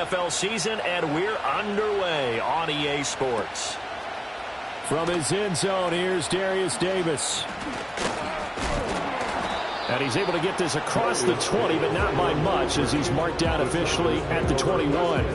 NFL season, and we're underway on EA Sports. From his end zone, here's Darius Davis. And he's able to get this across the 20, but not by much, as he's marked down officially at the 21.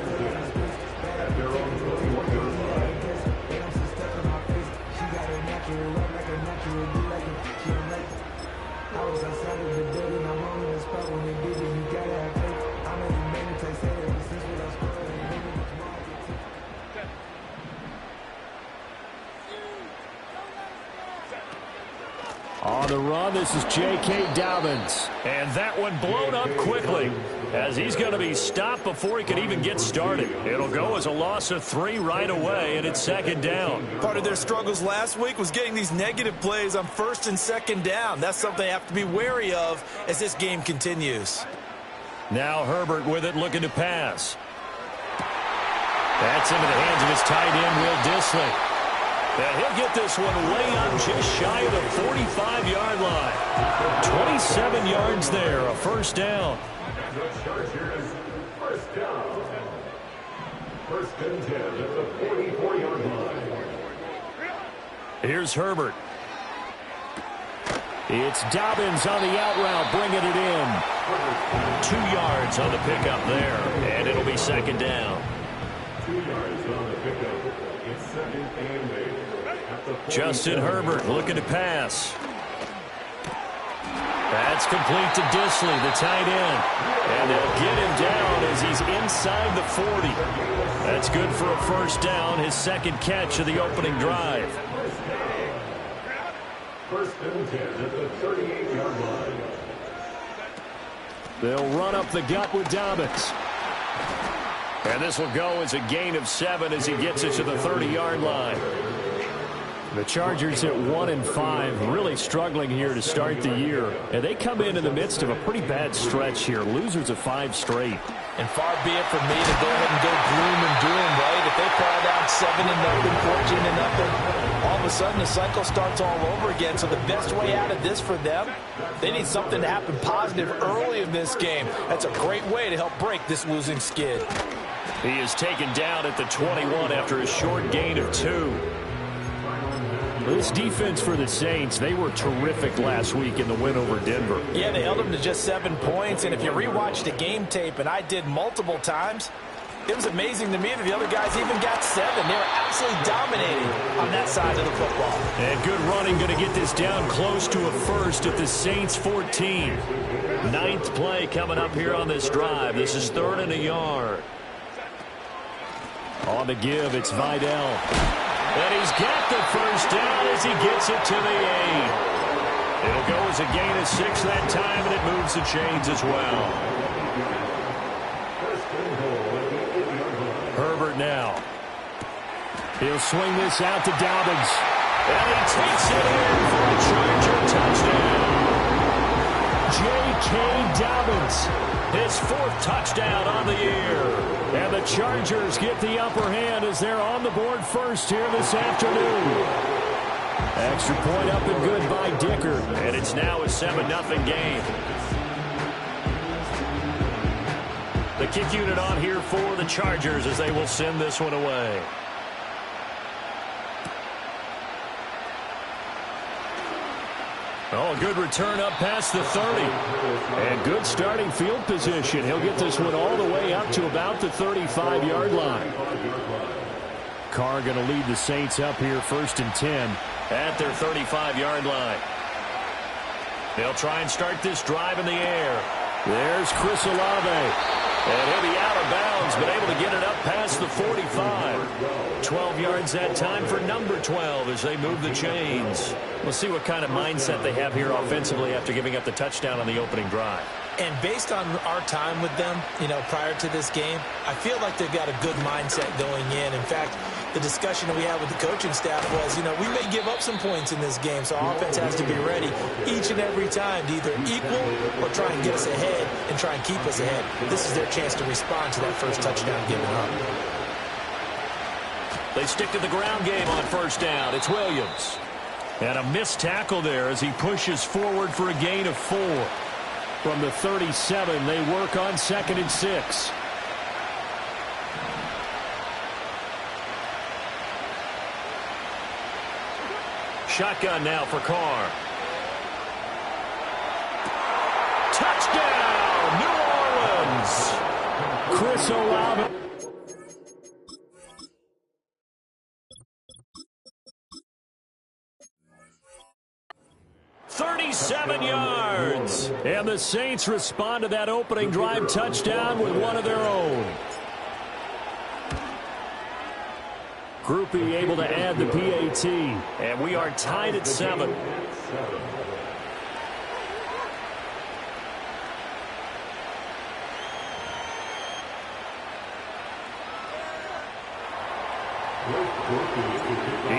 On the run, this is J.K. Dobbins. And that one blown up quickly, as he's going to be stopped before he can even get started. It'll go as a loss of 3 right away, and it's second down. Part of their struggles last week was getting these negative plays on first and second down. That's something they have to be wary of as this game continues. Now Herbert with it, looking to pass. That's into the hands of his tight end, Will Dissly. And he'll get this one way up just shy of the 45-yard line. 27 yards there, a first down. First and 10 at the 44-yard line. Here's Herbert. It's Dobbins on the out route, bringing it in. 2 yards on the pickup there, and it'll be second down. 2 yards on the pickup. It's second and 8. Justin Herbert looking to pass. That's complete to Dissly, the tight end. And they'll get him down as he's inside the 40. That's good for a first down, his second catch of the opening drive. First and 10 at the 38-yard line. They'll run up the gut with Dobbins. And this will go as a gain of 7 as he gets it to the 30-yard line. The Chargers at 1-5, really struggling here to start the year. And they come in the midst of a pretty bad stretch here. Losers of 5 straight. And far be it from me to go ahead and go gloom and doom, right? If they fall down 7-0, 14-0, all of a sudden the cycle starts all over again. So the best way out of this for them, they need something to happen positive early in this game. That's a great way to help break this losing skid. He is taken down at the 21 after a short gain of 2. This defense for the Saints, they were terrific last week in the win over Denver. Yeah, they held them to just 7 points. And if you rewatch the game tape, and I did multiple times, it was amazing to me that the other guys even got 7. They were absolutely dominating on that side of the football. And good running, going to get this down close to a first at the Saints 14. 9th play coming up here on this drive. This is 3rd and a yard. On the give, it's Vidal. And he's got the first down as he gets it to the 8. It'll go as a gain of 6 that time, and it moves the chains as well. Herbert now. He'll swing this out to Dobbins. And he takes it in for a Charger touchdown. J.K. Dobbins. His 4th touchdown on the year. And the Chargers get the upper hand as they're on the board first here this afternoon. Extra point up and good by Dicker. And it's now a 7-0 game. The kick unit on here for the Chargers as they will send this one away. Oh, good return up past the 30. And good starting field position. He'll get this one all the way up to about the 35-yard line. Carr going to lead the Saints up here 1st and 10. At their 35-yard line. They'll try and start this drive in the air. There's Chris Olave. And he'll be out of bounds, but able to get it up past the 45. 12 yards that time for number 12 as they move the chains. We'll see what kind of mindset they have here offensively after giving up the touchdown on the opening drive. And based on our time with them, prior to this game, I feel like they've got a good mindset going in. In fact, the discussion that we had with the coaching staff was, we may give up some points in this game, so our offense has to be ready each and every time to either equal or try and get us ahead and try and keep us ahead. This is their chance to respond to that first touchdown given up. They stick to the ground game on first down. It's Williams. And a missed tackle there as he pushes forward for a gain of 4. From the 37, they work on 2nd and 6. Shotgun now for Carr. Touchdown, New Orleans. Chris Olave. 37 yards. And the Saints respond to that opening drive touchdown with one of their own. Groupie able to add the PAT. And we are tied at 7.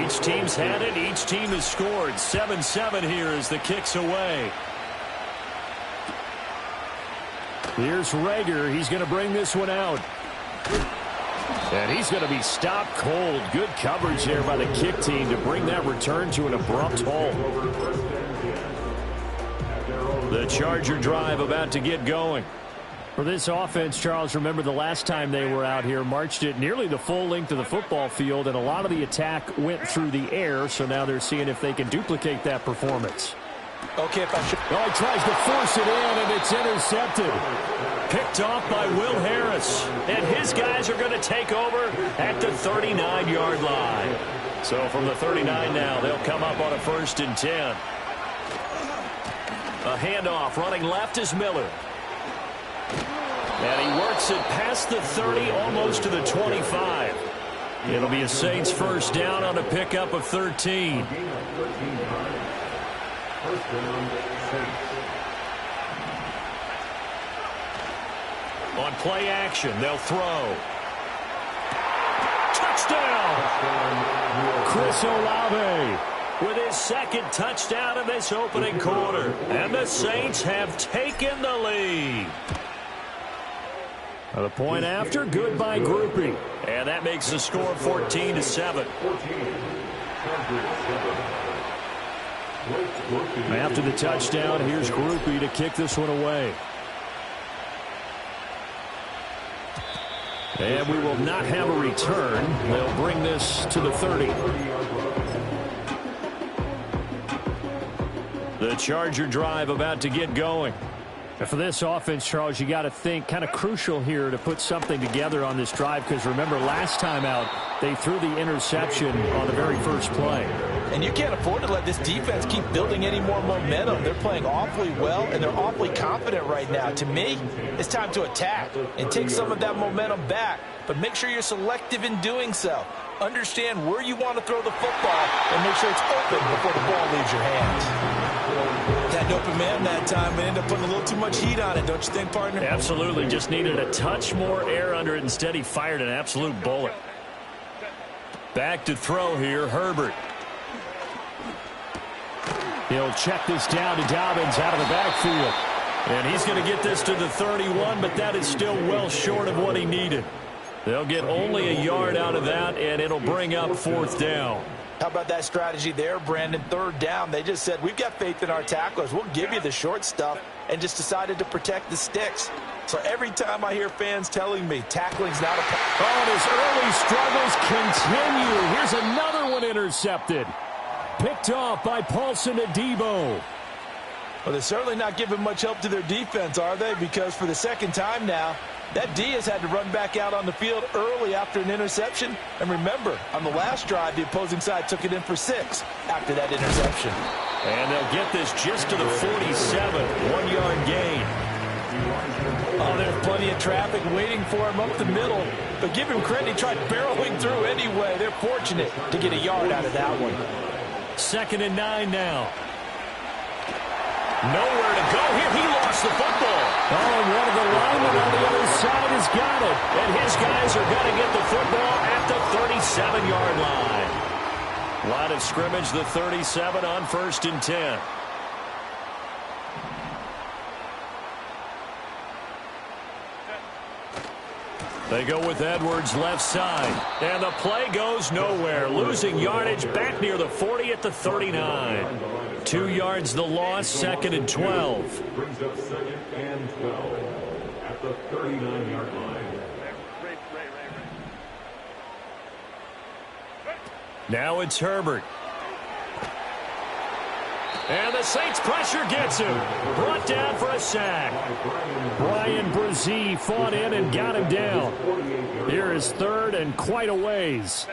Each team's had it. Each team has scored. 7-7 here as the kick's away. Here's Rager. He's going to bring this one out. And he's going to be stopped cold. Good coverage there by the kick team to bring that return to an abrupt halt. The Charger drive about to get going. For this offense, Charles, remember the last time they were out here, marched it nearly the full length of the football field, and a lot of the attack went through the air, so now they're seeing if they can duplicate that performance. Okay, if I should... Oh, he tries to force it in, and it's intercepted. Picked off by Will Harris. And his guys are going to take over at the 39-yard line. So from the 39 now, they'll come up on a 1st and 10. A handoff running left is Miller. And he works it past the 30, almost to the 25. It'll be a Saints first down on a pickup of 13. On play action, they'll throw. Touchdown! Chris Olave with his second touchdown in this opening quarter. And the Saints have taken the lead. The point after, good by Groupie. And that makes the score 14-7. After the touchdown, here's Groupie to kick this one away. And we will not have a return. They'll bring this to the 30. The Charger drive about to get going. And for this offense, Charles, you got to think kind of crucial here to put something together on this drive, because remember last time out they threw the interception on the very first play. And you can't afford to let this defense keep building any more momentum. They're playing awfully well, and they're awfully confident right now. To me, it's time to attack and take some of that momentum back, but make sure you're selective in doing so. Understand where you want to throw the football and make sure it's open before the ball leaves your hands. That open man that time and ended up putting a little too much heat on it, don't you think, partner? Absolutely. Just needed a touch more air under it. Instead, he fired an absolute bullet. Back to throw here, Herbert. He'll check this down to Dobbins out of the backfield. And he's going to get this to the 31, but that is still well short of what he needed. They'll get only a yard out of that, and it'll bring up 4th down. How about that strategy there, Brandon? 3rd down. They just said, we've got faith in our tacklers. We'll give you the short stuff, and just decided to protect the sticks. So every time I hear fans telling me tackling's not a... Oh, and his early struggles continue. Here's another one intercepted. Picked off by Paulson Adebo. Well, they're certainly not giving much help to their defense, are they? Because for the second time now, that D has had to run back out on the field early after an interception. And remember, on the last drive, the opposing side took it in for 6 after that interception. And they'll get this just to the 47, 1-yard gain. Oh, there's plenty of traffic waiting for him up the middle. But give him credit, he tried barreling through anyway. They're fortunate to get a yard out of that one. 2nd and 9 now. Nowhere to go here. He lost the football. Oh, and one of the linemen on the other side has got it. And his guys are going to get the football at the 37-yard line. Line of scrimmage, the 37 on 1st and 10. They go with Edwards left side. And the play goes nowhere. Losing yardage back near the 40 at the 39. 2 yards the loss, 2nd and 12. Brings up 2nd and 12 at the 39-yard line. Now it's Herbert. And the Saints pressure gets him. Brought down for a sack. Brian Brzee fought in and got him down. Here is third and quite a ways.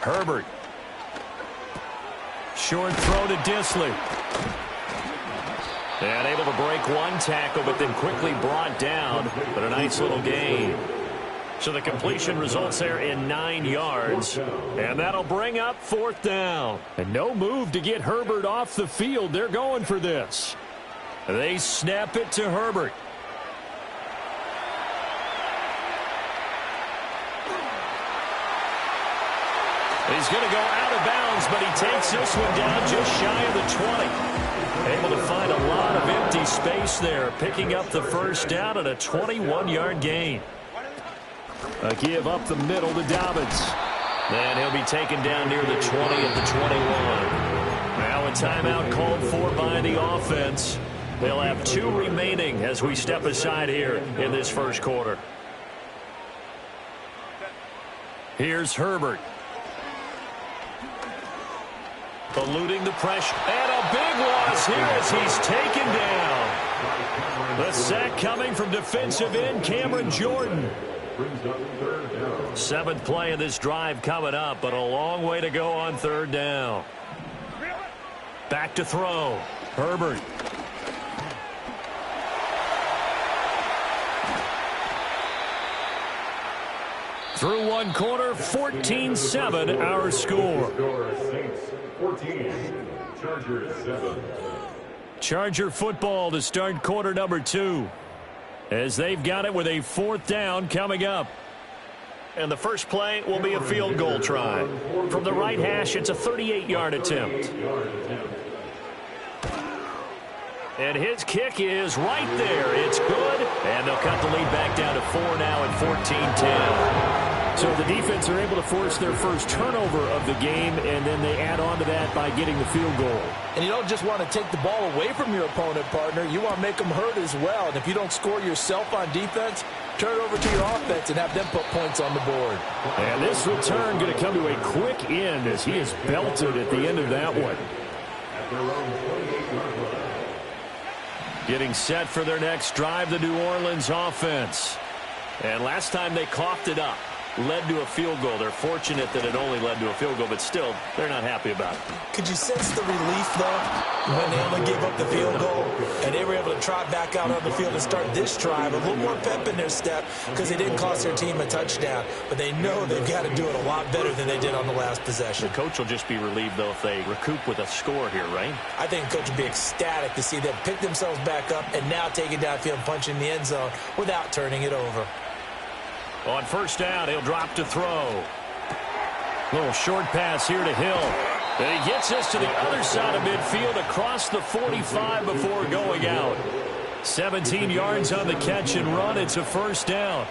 Herbert. Short throw to Disley. And able to break one tackle, but then quickly brought down. But a nice little gain. So the completion results there in 9 yards. And that'll bring up fourth down. And no move to get Herbert off the field. They're going for this. They snap it to Herbert. He's going to go out of bounds, but he takes this one down just shy of the 20. Able to find a lot of empty space there, picking up the first down and a 21-yard gain. A give up the middle to Dobbins. And he'll be taken down near the 20 at the 21. Now a timeout called for by the offense. They'll have 2 remaining as we step aside here in this first quarter. Here's Herbert. Eluding the pressure. And a big loss here as he's taken down. The sack coming from defensive end Cameron Jordan. 7th play of this drive coming up, but a long way to go on third down. Back to throw. Herbert. Through one quarter, 14-7 our score. 14, Chargers 7. Charger football to start quarter number 2. As they've got it with a 4th down coming up. And the first play will be a field goal try. From the right hash, it's a 38-yard attempt. And his kick is right there. It's good. And they'll cut the lead back down to 4 now at 14-10. So the defense are able to force their first turnover of the game, and then they add on to that by getting the field goal. And you don't just want to take the ball away from your opponent, partner. You want to make them hurt as well. And if you don't score yourself on defense, turn it over to your offense and have them put points on the board. And this return going to come to a quick end as he is belted at the end of that one. Getting set for their next drive, the New Orleans offense. And last time they coughed it up, led to a field goal. They're fortunate that it only led to a field goal, but still, they're not happy about it. Could you sense the relief, though, when they only gave up the field goal and they were able to trot back out on the field and start this drive? A little more pep in their step because they didn't cost their team a touchdown, but they know they've got to do it a lot better than they did on the last possession. The coach will just be relieved, though, if they recoup with a score here, right? I think the coach will be ecstatic to see them pick themselves back up and now take it downfield and punch in the end zone without turning it over. On first down, he'll drop to throw. Little short pass here to Hill. And he gets us to the other side of midfield across the 45 before going out. 17 yards on the catch and run. It's a first down.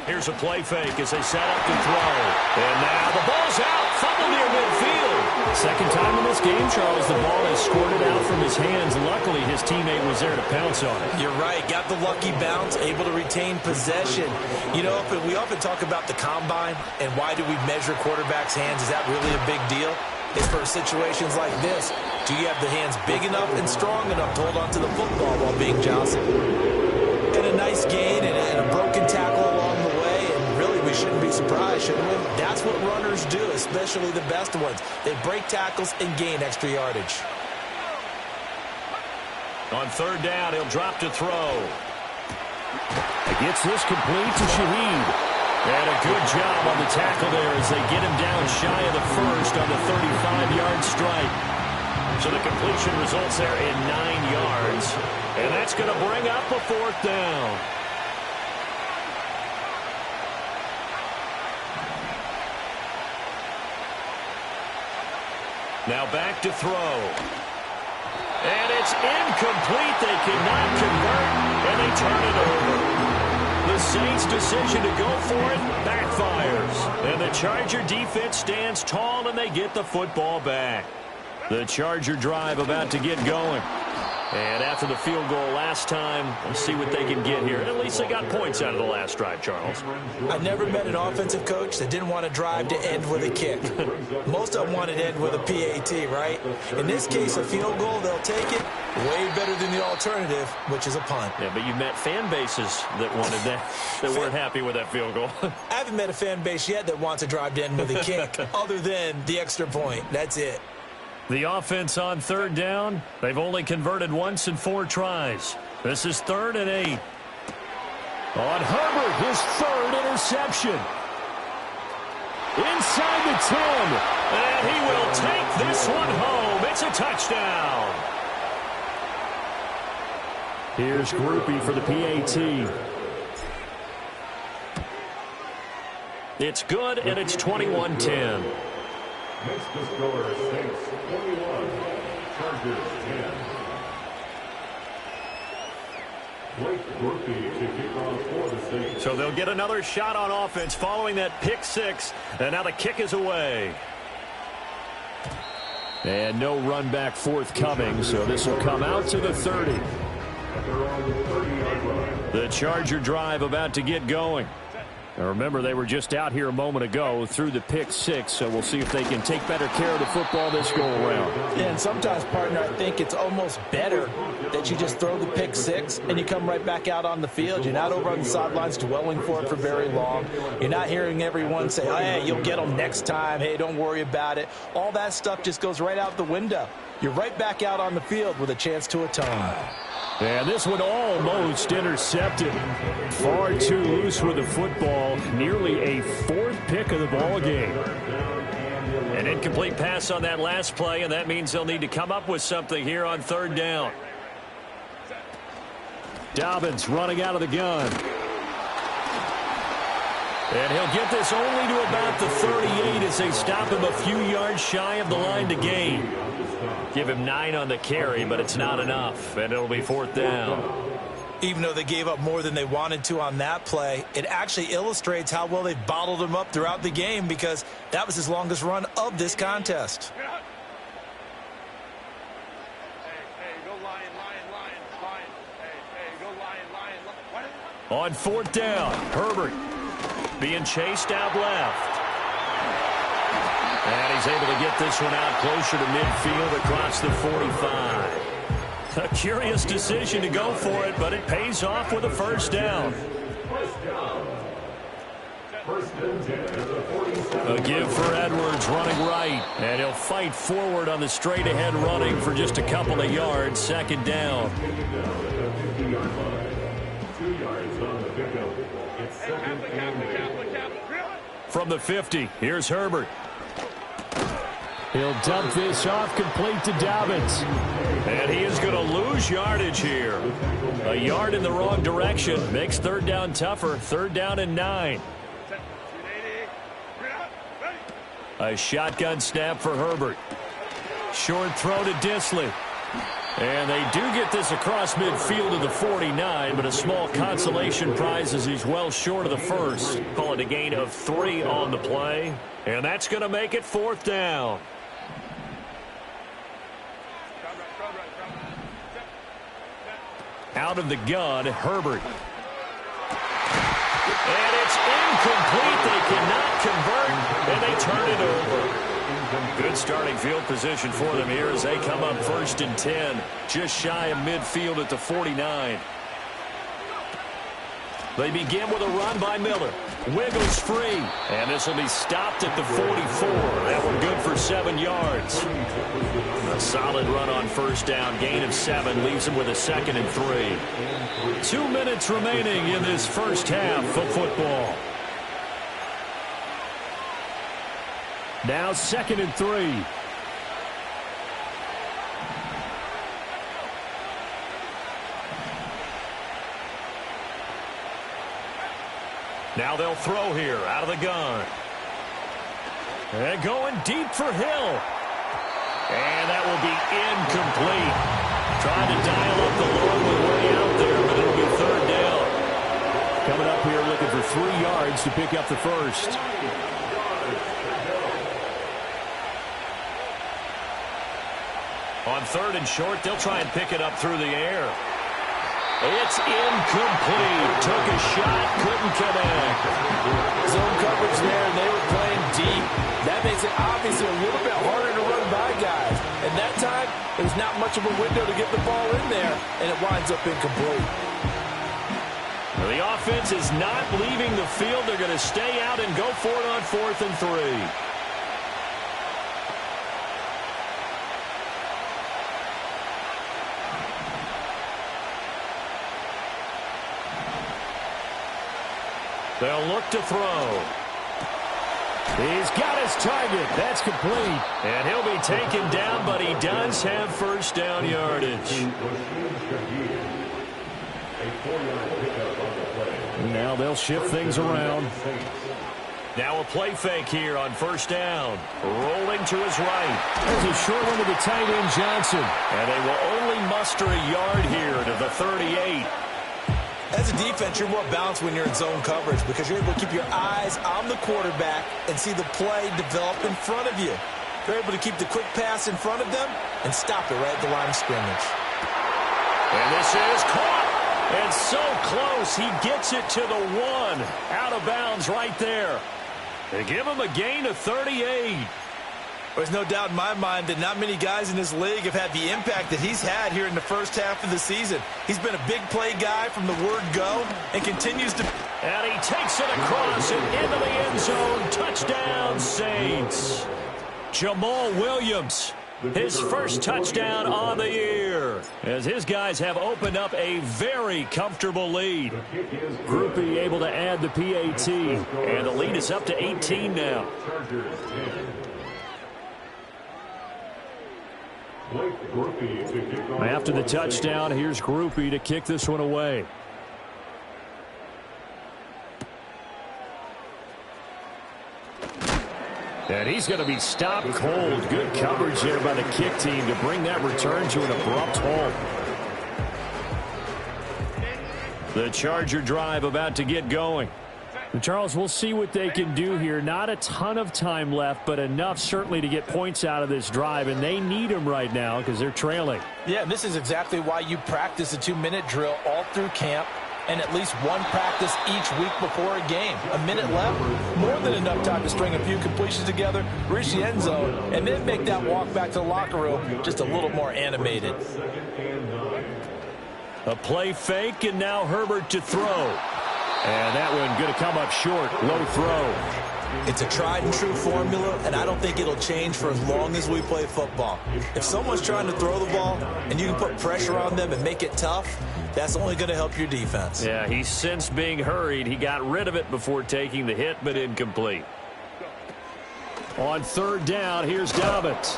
Here's a play fake as they set up to throw. And now the ball's out. Fumble near midfield. Second time in this game, Charles, the ball has squirted out from his hands. Luckily, his teammate was there to pounce on it. You're right. Got the lucky bounce, able to retain possession. You know, we often talk about the combine and why do we measure quarterbacks' hands. Is that really a big deal? It's for situations like this. Do you have the hands big enough and strong enough to hold on to the football while being jostled? And a nice gain and a broken tackle along the way. And really, we shouldn't be surprised, shouldn't we? That's what runners do, especially the best ones. They break tackles and gain extra yardage. On third down, he'll drop to throw. He gets this complete to Shaheed. And a good job on the tackle there as they get him down shy of the first on the 35-yard strike. So the completion results there in 9 yards. And that's going to bring up a fourth down. Now back to throw. And it's incomplete. They cannot convert, and they turn it over. The Saints' decision to go for it backfires. And the Charger defense stands tall, and they get the football back. The Charger drive about to get going. And after the field goal last time, we'll see what they can get here. At least they got points out of the last drive, Charles. I never met an offensive coach that didn't want to drive to end with a kick. Most of them wanted to end with a PAT, right? In this case, a field goal, they'll take it way better than the alternative, which is a punt. Yeah, but you met fan bases that wanted that, that weren't happy with that field goal. I haven't met a fan base yet that wants to drive to end with a kick other than the extra point. That's it. The offense on third down, they've only converted once in 4 tries. This is 3rd and 8. On Herbert, his 3rd interception. Inside the 10. And he will take this one home. It's a touchdown. Here's Groupie for the PAT. It's good, and it's 21-10. Makes the score Saints 21, Chargers 10. Blake Groupie to kick off for the Saints. So they'll get another shot on offense following that pick 6, and now the kick is away. And no run back forthcoming, so this will come out to the 30. The Charger drive about to get going. Now remember, they were just out here a moment ago through the pick 6, so we'll see if they can take better care of the football this go-around. Yeah, and sometimes, partner, I think it's almost better that you just throw the pick 6 and you come right back out on the field. You're not over on the sidelines dwelling for it for very long. You're not hearing everyone say, oh, hey, you'll get them next time. Hey, don't worry about it. All that stuff just goes right out the window. You're right back out on the field with a chance to atone. And this one almost intercepted. Far too loose with the football. Nearly a 4th pick of the ball game. An incomplete pass on that last play, and that means they'll need to come up with something here on 3rd down. Dobbins running out of the gun. And he'll get this only to about the 38 as they stop him a few yards shy of the line to gain. Give him 9 on the carry, but it's not enough, and it'll be 4th down. Even though they gave up more than they wanted to on that play, it actually illustrates how well they've bottled him up throughout the game because that was his longest run of this contest. On 4th down, Herbert being chased out left. And he's able to get this one out closer to midfield across the 45. A curious decision to go for it, but it pays off with a 1st down. A give for Edwards running right. And he'll fight forward on the straight-ahead running for just a couple of yards. 2nd down. 2 yards on the pickup. It's 2nd and 8. From the 50, here's Herbert. He'll dump this off complete to Dobbins. And he is going to lose yardage here. A yard in the wrong direction makes 3rd down tougher. 3rd down and 9. A shotgun snap for Herbert. Short throw to Disley. And they do get this across midfield to the 49, but a small consolation prize as he's well short of the 1st. Call it a gain of 3 on the play. And that's going to make it 4th down. Out of the gun, Herbert. And it's incomplete. They cannot convert, and they turn it over. Good starting field position for them here as they come up 1st and 10, just shy of midfield at the 49. They begin with a run by Miller. Wiggles free, and this will be stopped at the 44. That one good for 7 yards. A solid run on 1st down, gain of 7, leaves them with a 2nd and 3. 2 minutes remaining in this 1st half of football. Now 2nd and 3. Now they'll throw here out of the gun. And going deep for Hill. And that will be incomplete. Trying to dial up the long way out there, but it'll be 3rd down. Coming up here looking for 3 yards to pick up the 1st. On 3rd and short, they'll try and pick it up through the air. It's incomplete. Took a shot, couldn't connect. Zone coverage there, and they were playing deep. That makes it obviously a little bit harder to run by guys. And that time, there's not much of a window to get the ball in there, and it winds up incomplete. The offense is not leaving the field. They're going to stay out and go for it on 4th and 3. They'll look to throw. He's got his target. That's complete. And he'll be taken down, but he does have first down yardage. Now they'll shift things around. Now a play fake here on 1st down. Rolling to his right. There's a short one to the tight end, Johnson. And they will only muster a yard here to the 38. As a defense, you're more balanced when you're in zone coverage because you're able to keep your eyes on the quarterback and see the play develop in front of you. You're able to keep the quick pass in front of them and stop it right at the line of scrimmage. And this is caught. And so close, he gets it to the 1. Out of bounds right there. They give him a gain of 38. There's no doubt in my mind that not many guys in this league have had the impact that he's had here in the first half of the season. He's been a big play guy from the word go and continues to. And he takes it across and into the end zone. Touchdown, Saints. Jamal Williams, his first touchdown on the year, as his guys have opened up a very comfortable lead. Groupie able to add the PAT. And the lead is up to 18 now. After the touchdown, here's Groupie to kick this one away. And he's going to be stopped cold. Good coverage there by the kick team to bring that return to an abrupt halt. The Charger drive about to get going. Charles, we'll see what they can do here. Not a ton of time left, but enough certainly to get points out of this drive, and they need them right now because they're trailing. Yeah, and this is exactly why you practice a 2-minute drill all through camp and at least one practice each week before a game. A minute left, more than enough time to string a few completions together, reach the end zone, and then make that walk back to the locker room just a little more animated. A play fake, and now Herbert to throw. And that one going to come up short. Low throw. It's a tried and true formula, and I don't think it'll change for as long as we play football. If someone's trying to throw the ball and you can put pressure on them and make it tough, that's only going to help your defense. Yeah, he's since being hurried. He got rid of it before taking the hit, but incomplete. On 3rd down, here's Dobbins.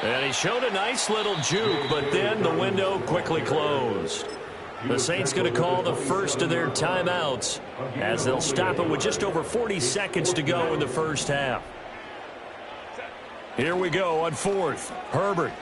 And he showed a nice little juke, but then the window quickly closed. The Saints going to call the first of their timeouts as they'll stop it with just over 40 seconds to go in the first half. Here we go on 4th. Herbert.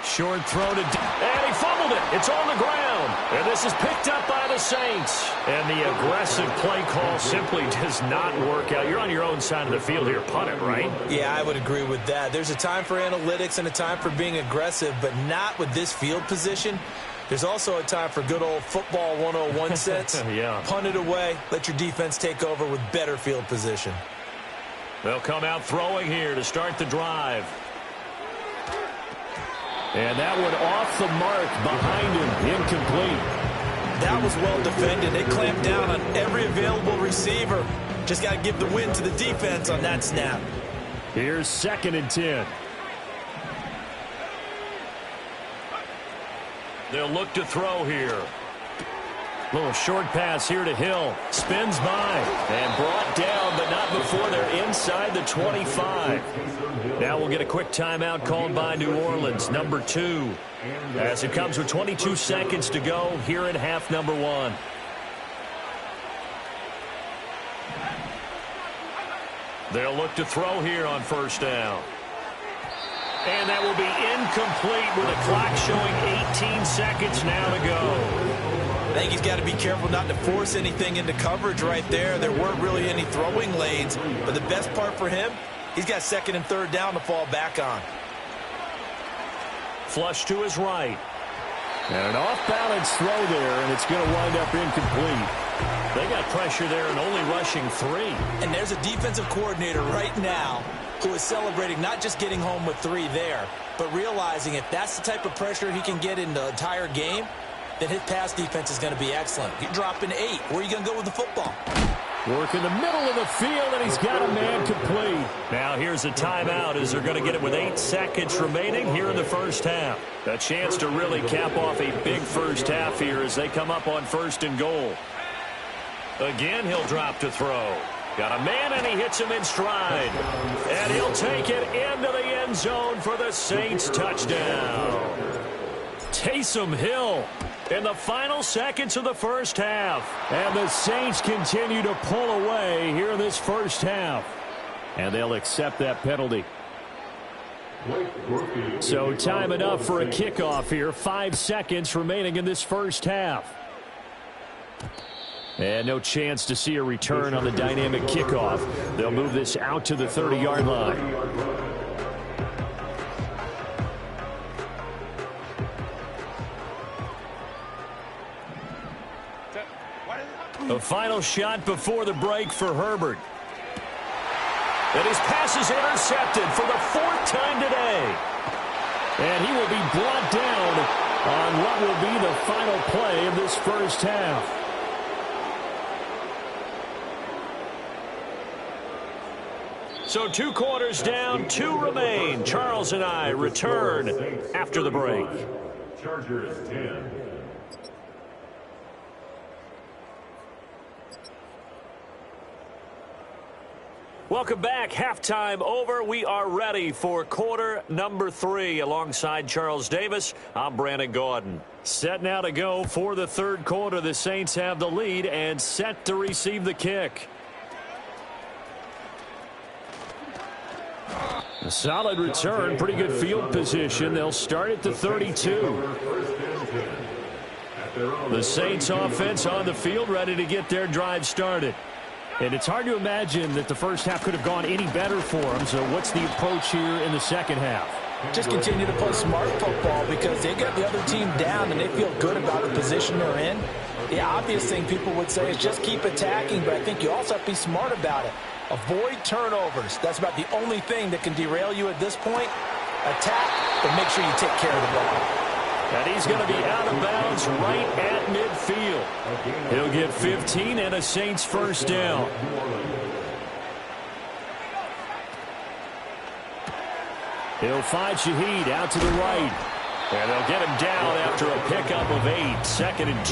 Short throw to... And he fumbled it. It's on the ground. And this is picked up by the Saints. And the aggressive play call simply does not work out. You're on your own side of the field here. Punt it, right? Yeah, I would agree with that. There's a time for analytics and a time for being aggressive, but not with this field position. There's also a time for good old football 101 sense. Yeah. Punt it away. Let your defense take over with better field position. They'll come out throwing here to start the drive. And that one off the mark behind him. Incomplete. That was well defended. They clamped down on every available receiver. Just got to give the win to the defense on that snap. Here's 2nd and 10. They'll look to throw here. Little short pass here to Hill. Spins by and brought down, but not before they're inside the 25. Now we'll get a quick timeout called by New Orleans, number 2. As it comes with 22 seconds to go here in half number 1. They'll look to throw here on 1st down. And that will be incomplete with a clock showing 18 seconds now to go. I think he's got to be careful not to force anything into coverage right there. There weren't really any throwing lanes, but the best part for him, he's got 2nd and 3rd down to fall back on. flush to his right. And an off-balance throw there, and it's going to wind up incomplete. They got pressure there and only rushing 3. And there's a defensive coordinator right now who is celebrating not just getting home with 3 there, but realizing if that's the type of pressure he can get in the entire game, then his pass defense is going to be excellent. You're dropping 8. Where are you going to go with the football? Work in the middle of the field, and he's got a man complete. Now here's a timeout as they're going to get it with 8 seconds remaining here in the first half. A chance to really cap off a big first half here as they come up on 1st and goal. Again, he'll drop to throw. Got a man, and he hits him in stride. And he'll take it into the end zone for the Saints touchdown. Taysom Hill in the final seconds of the first half. And the Saints continue to pull away here in this first half. And they'll accept that penalty. So time enough for a kickoff here. 5 seconds remaining in this first half. And no chance to see a return on the dynamic kickoff. They'll move this out to the 30-yard line. A final shot before the break for Herbert. And his pass is intercepted for the 4th time today. And he will be brought down on what will be the final play of this first half. So 2 quarters down, 2 remain. Charles and I return after the break. Chargers 10. Welcome back. Halftime over. We are ready for quarter number 3. Alongside Charles Davis, I'm Brandon Gaudin. Set now to go for the 3rd quarter. The Saints have the lead and set to receive the kick. A solid return, pretty good field position. They'll start at the 32. The Saints offense on the field, ready to get their drive started. And it's hard to imagine that the first half could have gone any better for them. So what's the approach here in the second half? Just continue to play smart football because they got the other team down and they feel good about the position they're in. The obvious thing people would say is just keep attacking, but I think you also have to be smart about it. Avoid turnovers. That's about the only thing that can derail you at this point. Attack, but make sure you take care of the ball. And he's going to be out of bounds right at midfield. He'll get 15 and a Saints first down. He'll find Shaheed out to the right. And they'll get him down after a pickup of 8. 2nd and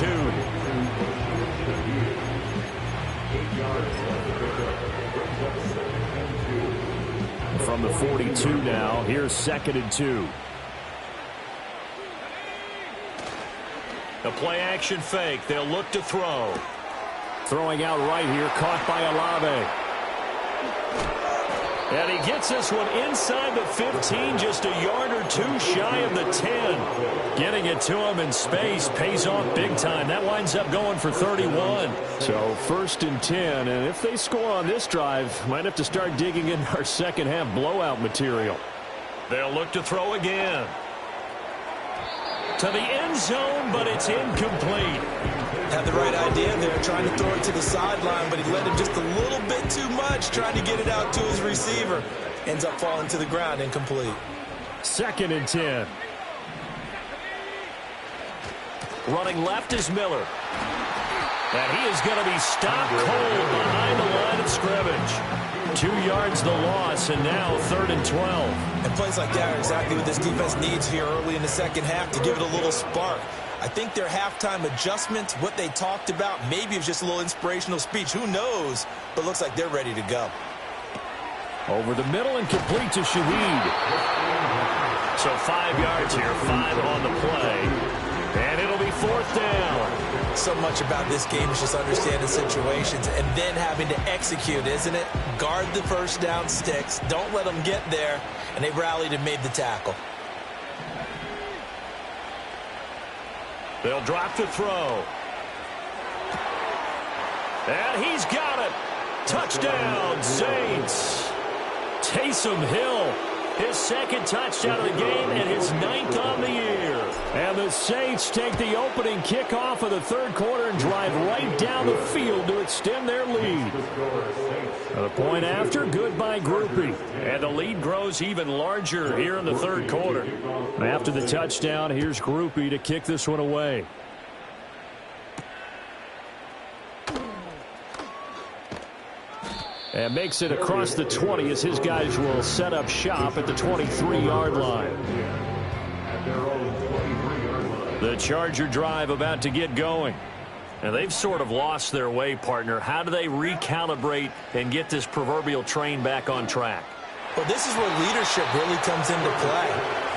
2. From the 42 now, here's 2nd and 2. The play action fake. They'll look to throw. Throwing out right here, caught by Olave. And he gets this one inside the 15, just a yard or 2 shy of the 10. Getting it to him in space pays off big time. That winds up going for 31. So 1st and 10, and if they score on this drive, might have to start digging in our second half blowout material. They'll look to throw again. To the end zone, but it's incomplete. Had the right idea there, trying to throw it to the sideline, but he led him just a little bit too much, trying to get it out to his receiver. Ends up falling to the ground, incomplete. 2nd and 10. Running left is Miller. And he is going to be stopped cold behind the line of scrimmage. 2 yards the loss, and now 3rd and 12. And plays like that are exactly what this defense needs here early in the second half to give it a little spark. I think their halftime adjustment, what they talked about, maybe it was just a little inspirational speech. Who knows? But looks like they're ready to go. Over the middle and complete to Shaheed. So 5 yards here, 5 on the play. And it'll be 4th down. So much about this game is just understanding situations and then having to execute, isn't it? Guard the first down sticks. Don't let them get there. And they rallied and made the tackle. They'll drop to throw. And he's got it. Touchdown, Saints. Taysom Hill, his 2nd touchdown of the game and his 9th on the year. The Saints take the opening kickoff of the third quarter and drive right down the field to extend their lead. A point after, good by Groupie. And the lead grows even larger here in the third quarter. After the touchdown, here's Groupie to kick this one away. And makes it across the 20 as his guys will set up shop at the 23-yard line. The Charger drive about to get going. And they've sort of lost their way, partner. How do they recalibrate and get this proverbial train back on track? Well, this is where leadership really comes into play.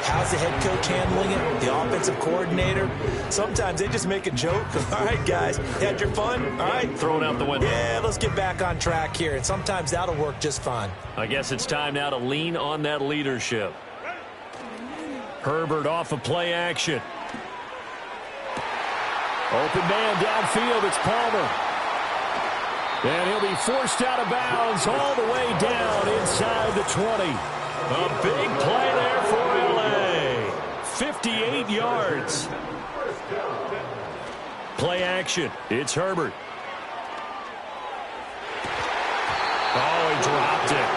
How's the head coach handling it? The offensive coordinator? Sometimes they just make a joke. All right, guys, had your fun? All right. Throw it out the window. Yeah, let's get back on track here. And sometimes that'll work just fine. I guess it's time now to lean on that leadership. Herbert off of play action. Open man downfield, it's Palmer. And he'll be forced out of bounds all the way down inside the 20. A big play there for L.A. 58 yards. Play action. It's Herbert. Oh, he dropped it.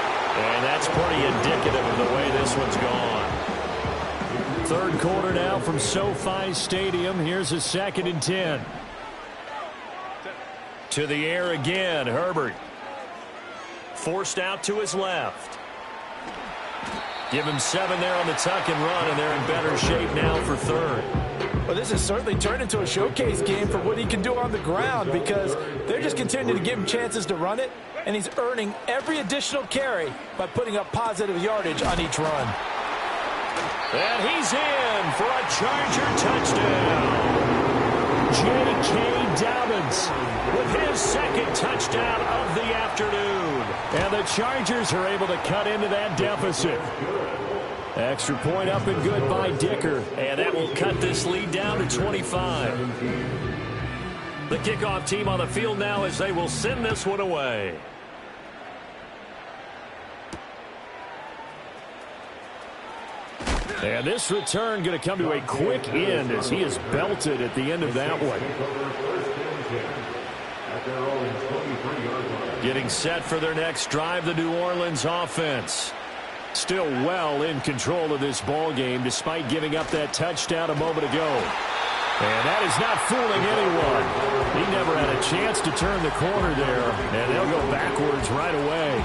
And that's pretty indicative of the way this one's gone. Third quarter now from SoFi Stadium. Here's a 2nd and 10. To the air again, Herbert. Forced out to his left. Give him 7 there on the tuck and run, and they're in better shape now for third. Well, this has certainly turned into a showcase game for what he can do on the ground because they're just continuing to give him chances to run it, and he's earning every additional carry by putting up positive yardage on each run. And he's in for a Charger touchdown. J.K. Dobbins With his 2nd touchdown of the afternoon. And the Chargers are able to cut into that deficit. Extra point up and good by Dicker. And that will cut this lead down to 25. The kickoff team on the field now as they will send this one away. And this return going to come to a quick end as he is belted at the end of that one. Getting set for their next drive, the New Orleans offense. Still well in control of this ball game despite giving up that touchdown a moment ago. And that is not fooling anyone. He never had a chance to turn the corner there, and they'll go backwards right away.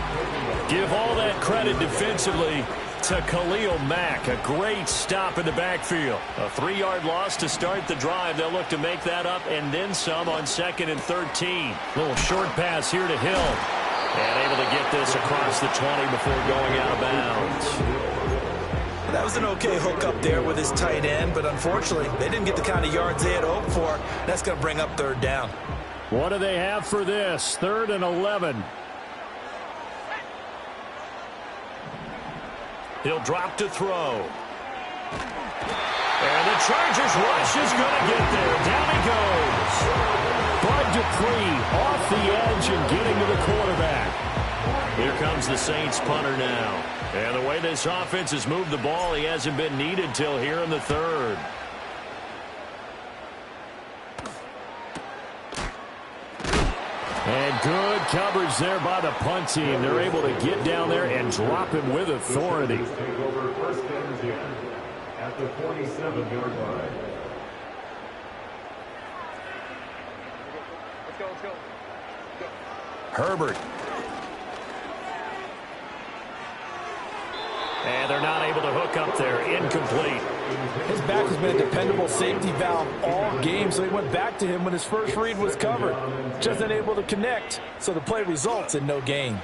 Give all that credit defensively to Khalil Mack. A great stop in the backfield. A 3-yard loss to start the drive. They'll look to make that up and then some on 2nd and 13. Little short pass here to Hill. And able to get this across the 20 before going out of bounds. That was an okay hook up there with his tight end, but unfortunately, they didn't get the kind of yards they had hoped for. That's going to bring up 3rd down. What do they have for this? 3rd and 11. He'll drop to throw. And the Chargers rush is going to get there. Down he goes. Bud Dupree off the edge and getting to the quarterback. Here comes the Saints punter now. And the way this offense has moved the ball, he hasn't been needed till here in the 3rd. And good coverage there by the punt team. They're able to get down there and drop him with authority. Take over 1st and 10 at the 47-yard line. Let's go. Herbert. And they're not able to hook up there. Incomplete. His back has been a dependable safety valve all game, so he went back to him when his first read was covered. Just unable to connect, so the play results in no gain.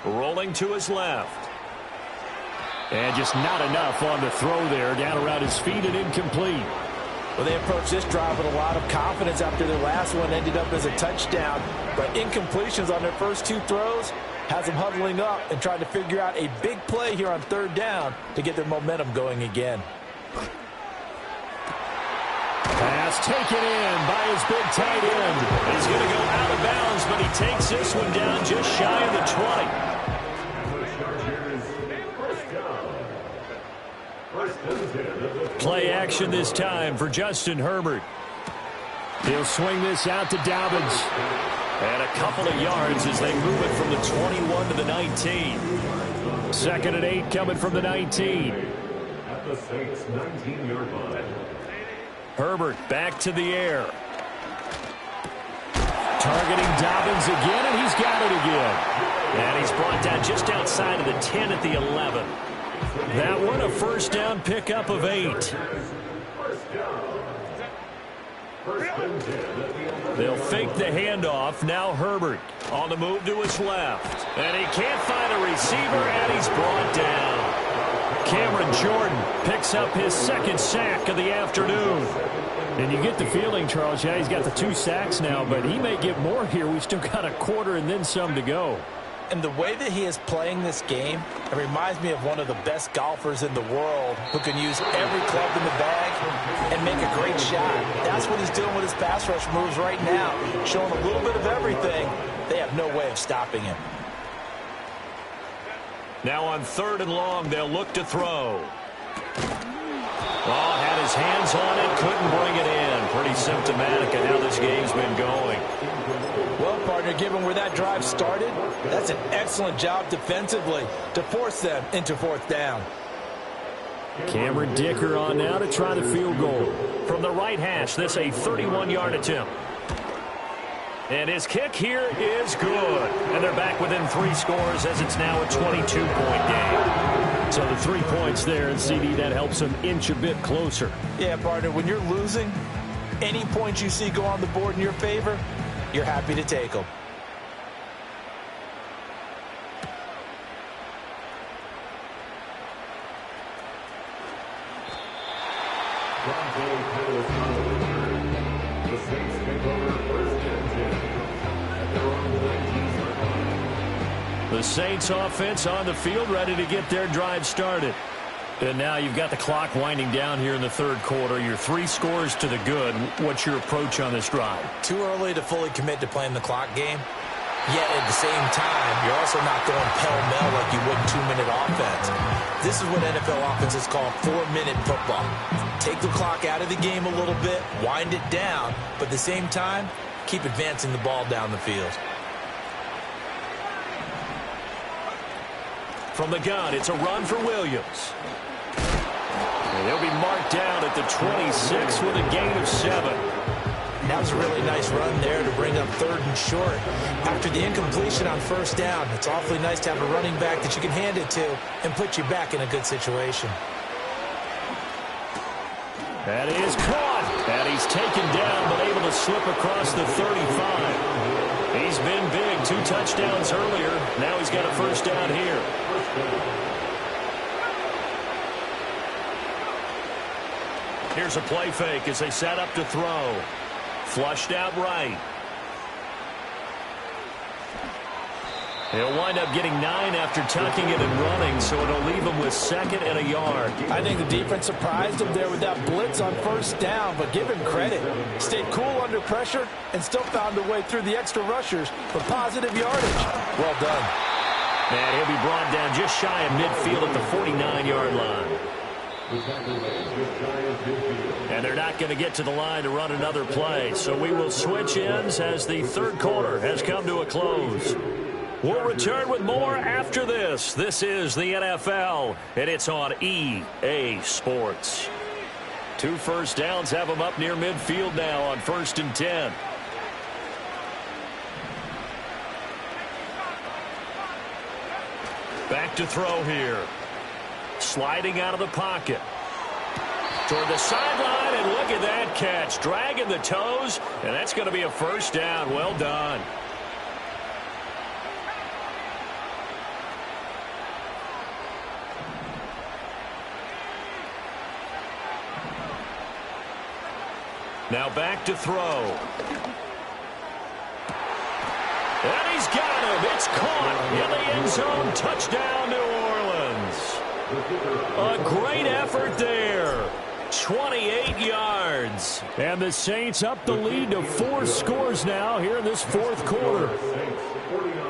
Rolling to his left. And just not enough on the throw there. Down around his feet and incomplete. Well, they approached this drive with a lot of confidence after their last one ended up as a touchdown. But incompletions on their first 2 throws has them huddling up and trying to figure out a big play here on 3rd down to get their momentum going again. Pass taken in by his big tight end. He's going to go out of bounds, but he takes this one down just shy of the 20. Play action this time for Justin Herbert. He'll swing this out to Dobbins. And a couple of yards as they move it from the 21 to the 19. 2nd and 8 coming from the 19. At the Saints' 19-yard line. Herbert back to the air. Targeting Dobbins again, and he's got it again. And he's brought down just outside of the 10 at the 11. That one a first down pickup of 8. They'll fake the handoff. Now Herbert on the move to his left. And he can't find a receiver, and he's brought down. Cameron Jordan picks up his 2nd sack of the afternoon. And you get the feeling, Charles, yeah, he's got the 2 sacks now, but he may get more here. We've still got a quarter and then some to go. And the way that he is playing this game, it reminds me of one of the best golfers in the world who can use every club in the bag and make a great shot. That's what he's doing with his pass rush moves right now, showing a little bit of everything. They have no way of stopping him. Now on 3rd and long, they'll look to throw. Oh, had his hands on it, couldn't bring it in. Pretty symptomatic of how this game's been going. Well, partner, given where that drive started, that's an excellent job defensively to force them into 4th down. Cameron Dicker on now to try the field goal. From the right hash, this a 31-yard attempt. And his kick here is good. And they're back within 3 scores as it's now a 22-point game. So the 3 points there, and CD, that helps them inch a bit closer. Yeah, partner, when you're losing, any points you see go on the board in your favor, you're happy to take them. The Saints take over 1st and 10 at their own 19-yard line. The Saints offense on the field, ready to get their drive started. And now you've got the clock winding down here in the 3rd quarter. You're 3 scores to the good. What's your approach on this drive? Too early to fully commit to playing the clock game. Yet at the same time, you're also not going pell-mell like you would in 2-minute offense. This is what NFL offenses call 4-minute football. Take the clock out of the game a little bit, wind it down, but at the same time, keep advancing the ball down the field. From the gun, it's a run for Williams. And he'll be marked down at the 26 with a gain of 7. That was a really nice run there to bring up 3rd and short. After the incompletion on 1st down, it's awfully nice to have a running back that you can hand it to and put you back in a good situation. That is caught. And he's taken down, but able to slip across the 35. He's been big. 2 touchdowns earlier. Now he's got a 1st down here. Here's a play fake as they set up to throw. Flushed out right. He'll wind up getting 9 after tucking it and running, so it'll leave him with 2nd and a yard. I think the defense surprised him there with that blitz on 1st down, but give him credit. Stayed cool under pressure and still found a way through the extra rushers for positive yardage. Well done. And he'll be brought down just shy of midfield at the 49-yard line. And they're not going to get to the line to run another play, so we will switch ends as the 3rd quarter has come to a close. We'll return with more after this. This is the NFL, and it's on EA Sports. 2 1st downs have them up near midfield now on 1st and 10. Back to throw here. Sliding out of the pocket. Toward the sideline, and look at that catch. Dragging the toes, and that's going to be a 1st down. Well done. Now back to throw. And he's got him. It's caught in the end zone. Touchdown, New Orleans. A great effort there. 28 yards. And the Saints up the lead to 4 scores now here in this 4th quarter.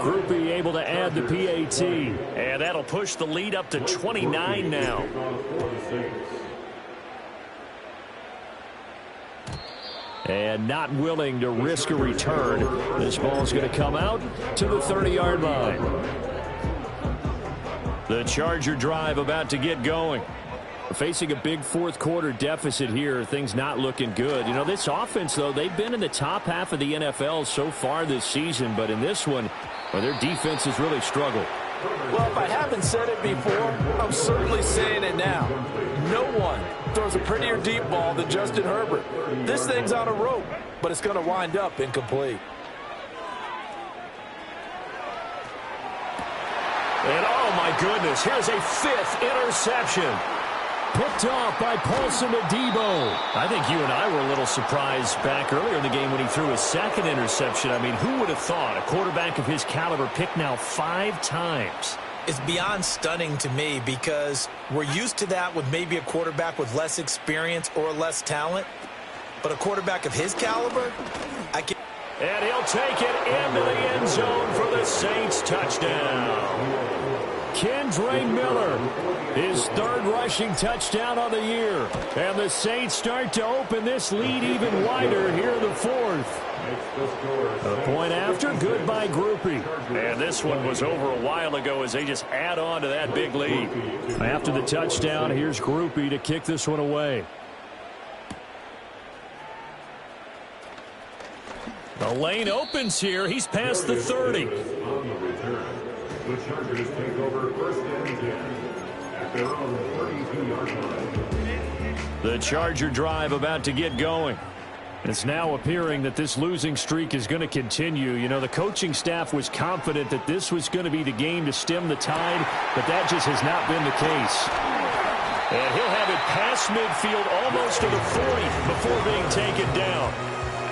Groupie able to add the PAT. And that'll push the lead up to 29 now. And not willing to risk a return. This ball's going to come out to the 30-yard line. The Charger drive about to get going. Facing a big fourth-quarter deficit here, things not looking good. You know, this offense, though, they've been in the top half of the NFL so far this season, but in this one, well, their defense has really struggled. Well, if I haven't said it before, I'm certainly saying it now. No one throws a prettier deep ball than Justin Herbert. This thing's on a rope, but it's going to wind up incomplete. And, oh, my goodness, here's a fifth interception. Picked off by Paulson Adebo. I think you and I were a little surprised back earlier in the game when he threw his second interception. I mean, who would have thought a quarterback of his caliber picked now 5 times? It's beyond stunning to me because we're used to that with maybe a quarterback with less experience or less talent. But a quarterback of his caliber, And he'll take it into the end zone for the Saints touchdown. Kendre Miller, his third rushing touchdown of the year. And the Saints start to open this lead even wider here in the fourth. A point after, good by Groupie. And this one was over a while ago as they just add on to that big lead. After the touchdown, here's Groupie to kick this one away. The lane opens here. He's past the 30. The Chargers take over first and 10 at their own 32-yard line. The Charger drive about to get going. It's now appearing that this losing streak is going to continue. You know, the coaching staff was confident that this was going to be the game to stem the tide, but that just has not been the case. And he'll have it past midfield almost to the 40 before being taken down.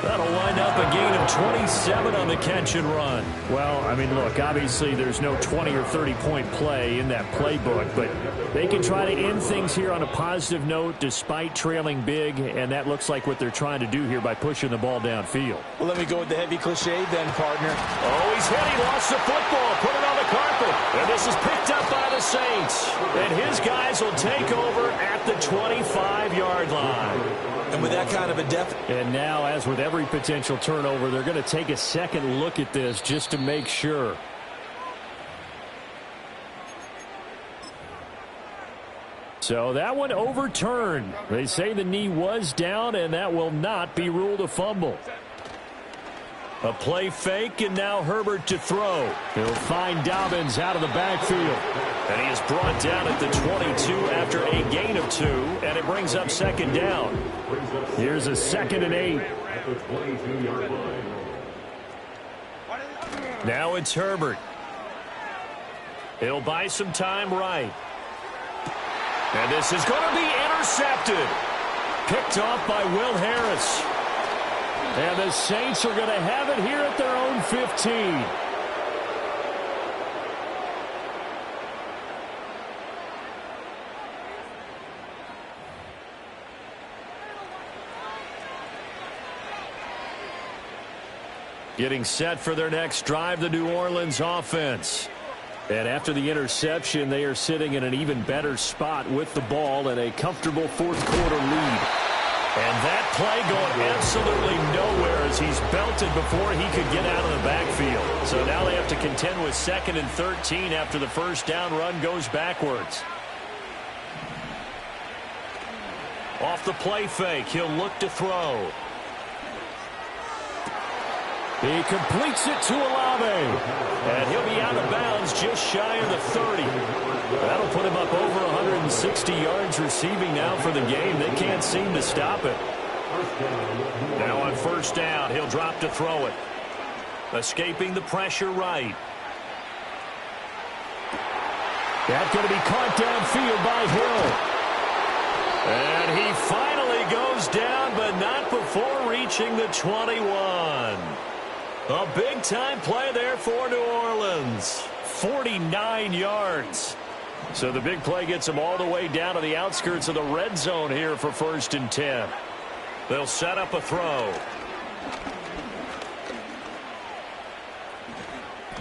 That'll wind up a gain of 27 on the catch and run. Well, I mean, look, obviously there's no 20 or 30-point play in that playbook, but they can try to end things here on a positive note despite trailing big, and that looks like what they're trying to do here by pushing the ball downfield. Well, let me go with the heavy cliche then, partner. Oh, he's hit. He lost the football. Put it on the carpet. And this is picked up by the Saints. And his guys will take over at the 25-yard line. and with that kind of a depth. And now, as with every potential turnover, they're going to take a second look at this just to make sure. So that one overturned. They say the knee was down, and that will not be ruled a fumble. A play fake, and now Herbert to throw. He'll find Dobbins out of the backfield. And he is brought down at the 22 after a gain of 2, and it brings up second down. Here's a 2nd and 8. Now it's Herbert. He'll buy some time right. And this is going to be intercepted. Picked off by Will Harris. And the Saints are going to have it here at their own 15. Getting set for their next drive, the New Orleans offense. And after the interception, they are sitting in an even better spot with the ball and a comfortable fourth-quarter lead. And that play going absolutely nowhere as he's belted before he could get out of the backfield. So now they have to contend with 2nd and 13 after the first down run goes backwards. Off the play fake, he'll look to throw. He completes it to Olave. And he'll be out of bounds just shy of the 30. That'll put him up over 160 yards receiving now for the game. They can't seem to stop it. Now on first down, he'll drop to throw it. Escaping the pressure right. That's going to be caught downfield by Hill. And he finally goes down, but not before reaching the 21. A big-time play there for New Orleans. 49 yards. So the big play gets them all the way down to the outskirts of the red zone here for 1st and 10. They'll set up a throw.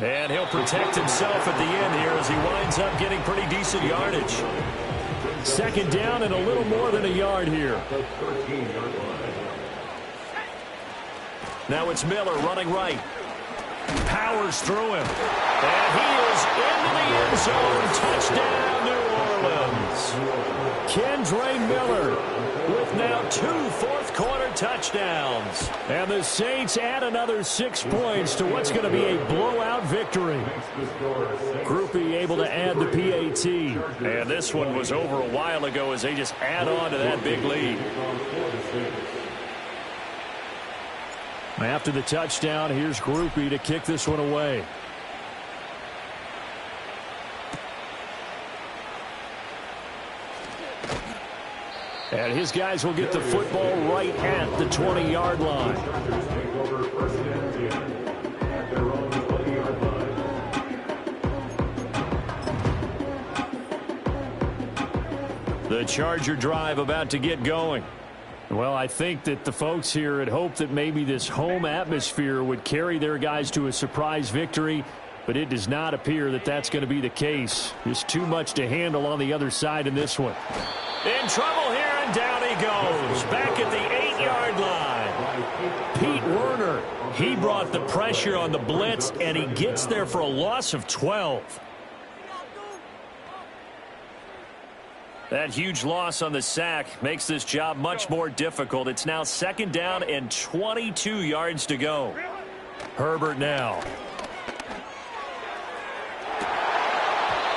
And he'll protect himself at the end here as he winds up getting pretty decent yardage. Second down and a little more than a yard here. Now it's Miller running right. Powers through him. And he is into the end zone. Touchdown, New Orleans. Kendre Miller with now 2 fourth-quarter touchdowns. And the Saints add another 6 points to what's going to be a blowout victory. Groupie able to add the PAT. And this one was over a while ago as they just add on to that big lead. After the touchdown, here's Groupie to kick this one away. And his guys will get the football right at the 20-yard line. The Charger drive about to get going. Well, I think that the folks here had hoped that maybe this home atmosphere would carry their guys to a surprise victory, but it does not appear that that's going to be the case. Just too much to handle on the other side in this one. In trouble here, and down he goes. Back at the 8-yard line. Pete Werner, he brought the pressure on the blitz, and he gets there for a loss of 12. That huge loss on the sack makes this job much more difficult. It's now second down and 22 yards to go. Herbert now.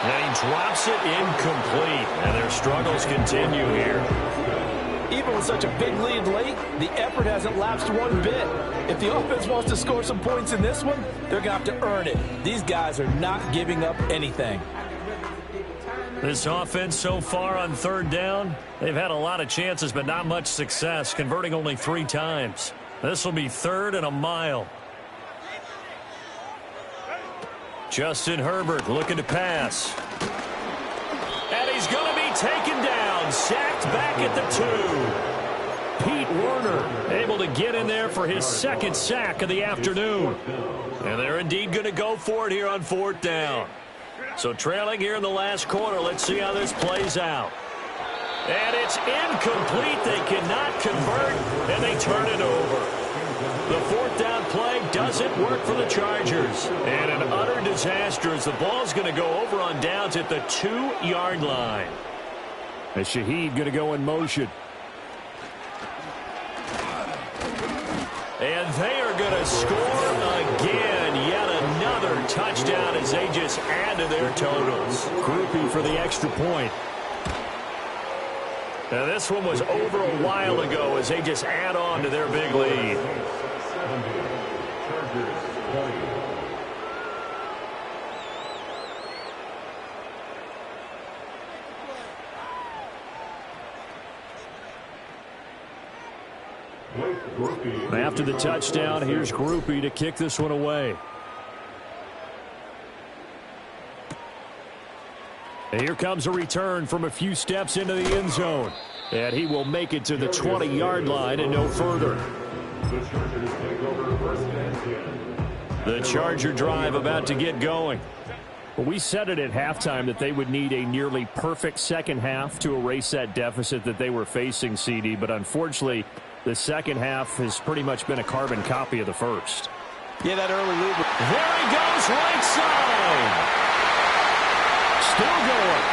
And he drops it incomplete. And their struggles continue here. Even with such a big lead late, the effort hasn't lapsed one bit. If the offense wants to score some points in this one, they're going to have to earn it. These guys are not giving up anything. This offense so far on third down, they've had a lot of chances but not much success, converting only 3 times. This will be 3rd and a mile. Justin Herbert looking to pass. And he's going to be taken down, sacked back at the 2. Pete Werner able to get in there for his 2nd sack of the afternoon. And they're indeed going to go for it here on 4th down. So trailing here in the last quarter, let's see how this plays out. And it's incomplete. They cannot convert, and they turn it over. The 4th down play doesn't work for the Chargers. And an utter disaster as the ball's going to go over on downs at the 2-yard line. And Shaheed going to go in motion. And they are going to score again. Yet another touchdown as they just add to their totals. Groupie for the extra point. Now this one was over a while ago as they just add on to their big lead. After the touchdown, here's Groupie to kick this one away. And here comes a return from a few steps into the end zone. And he will make it to the 20-yard line and no further. The Charger drive about to get going. Well, we said it at halftime that they would need a nearly perfect second half to erase that deficit that they were facing, CD. But unfortunately, the second half has pretty much been a carbon copy of the first. Yeah, that early lead. There he goes, right side. Still going.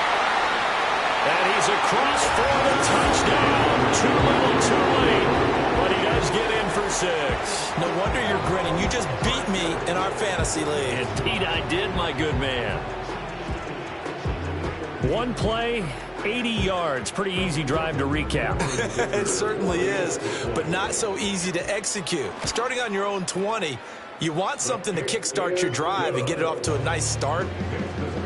And he's across for the touchdown. Too little, too late. But he does get in for 6. No wonder you're grinning. You just beat me in our fantasy league. Indeed I did, my good man. One play, 80 yards. Pretty easy drive to recap. It certainly is, but not so easy to execute. Starting on your own 20, you want something to kickstart your drive and get it off to a nice start.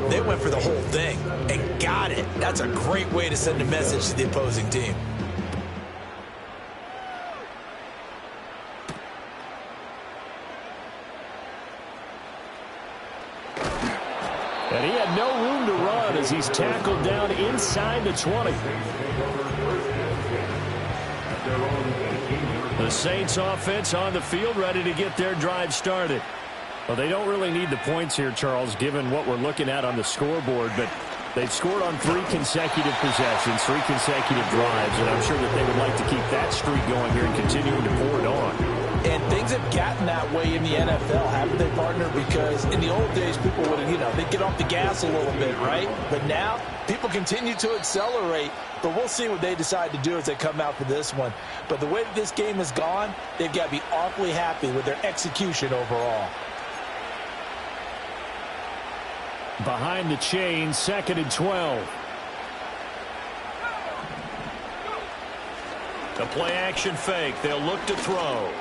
They went for the whole thing and got it. That's a great way to send a message to the opposing team. And he had no room to run as he's tackled down inside the 20. The Saints offense on the field ready to get their drive started. Well, they don't really need the points here, Charles, given what we're looking at on the scoreboard, but they've scored on 3 consecutive possessions, 3 consecutive drives, and I'm sure that they would like to keep that streak going here and continuing to pour it on. And things have gotten that way in the NFL, haven't they, partner? Because in the old days, people would, they'd get off the gas a little bit, right? But now, people continue to accelerate. But we'll see what they decide to do as they come out for this one. But the way that this game has gone, they've got to be awfully happy with their execution overall. Behind the chain, 2nd and 12. A play-action fake. They'll look to throw.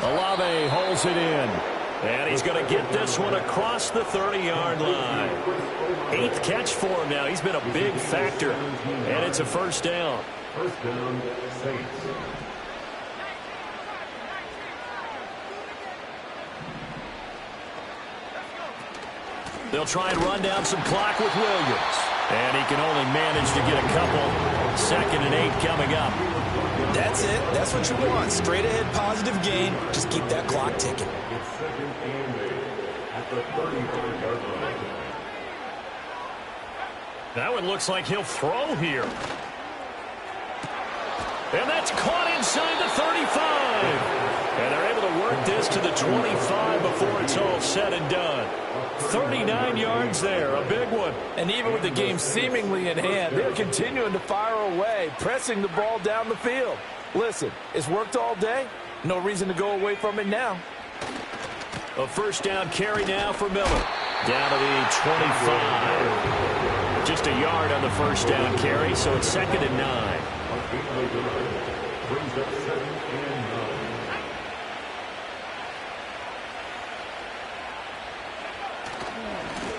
Olave holds it in. And he's going to get this one across the 30-yard line. 8th catch for him now. He's been a big factor. And it's a first down. First down, Saints. They'll try and run down some clock with Williams. And he can only manage to get a couple. 2nd and 8 coming up. That's it. That's what you want. Straight ahead positive gain. Just keep that clock ticking. It's 2nd and 8 at the 35-yard line. That one looks like he'll throw here. And that's caught inside the 35. And they're able to work this to the 25 before it's all said and done. 39 yards there, a big one. And even with the game seemingly in hand, they're continuing to fire away, pressing the ball down the field. Listen, it's worked all day. No reason to go away from it now. A first down carry now for Miller. Down to the 25. Just a yard on the first down carry, so it's 2nd and 9. Brings up 2nd and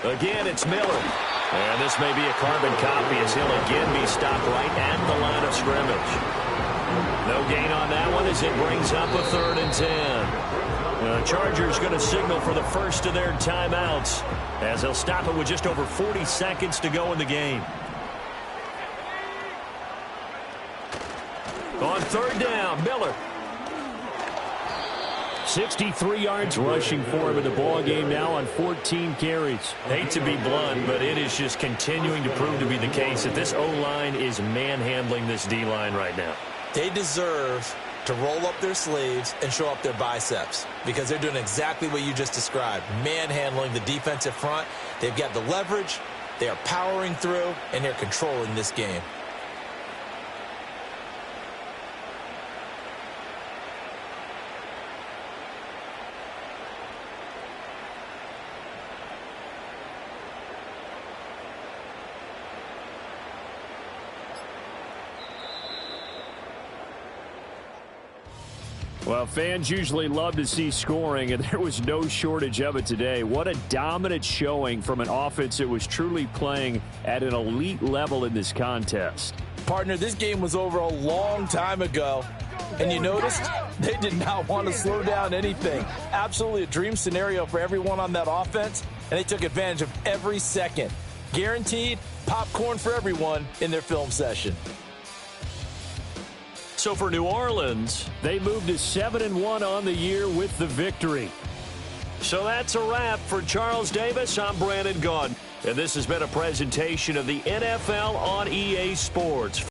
9. Again, it's Miller. And this may be a carbon copy as he'll again be stopped right at the line of scrimmage. No gain on that one as it brings up a 3rd and 10. The Chargers going to signal for the first of their timeouts as they'll stop it with just over 40 seconds to go in the game. On 3rd down, Miller. 63 yards rushing for him in the ball game now on 14 carries. Hate to be blunt, but it is just continuing to prove to be the case that this O-line is manhandling this D-line right now. They deserve to roll up their sleeves and show up their biceps because they're doing exactly what you just described, manhandling the defensive front. They've got the leverage, they are powering through, and they're controlling this game. Well, fans usually love to see scoring, and there was no shortage of it today. What a dominant showing from an offense that was truly playing at an elite level in this contest. Partner, this game was over a long time ago, and you noticed they did not want to slow down anything. Absolutely a dream scenario for everyone on that offense, and they took advantage of every second. Guaranteed popcorn for everyone in their film session. So for New Orleans, they moved to 7-1 on the year with the victory. So that's a wrap for Charles Davis. I'm Brandon Gaudin, and this has been a presentation of the NFL on EA Sports.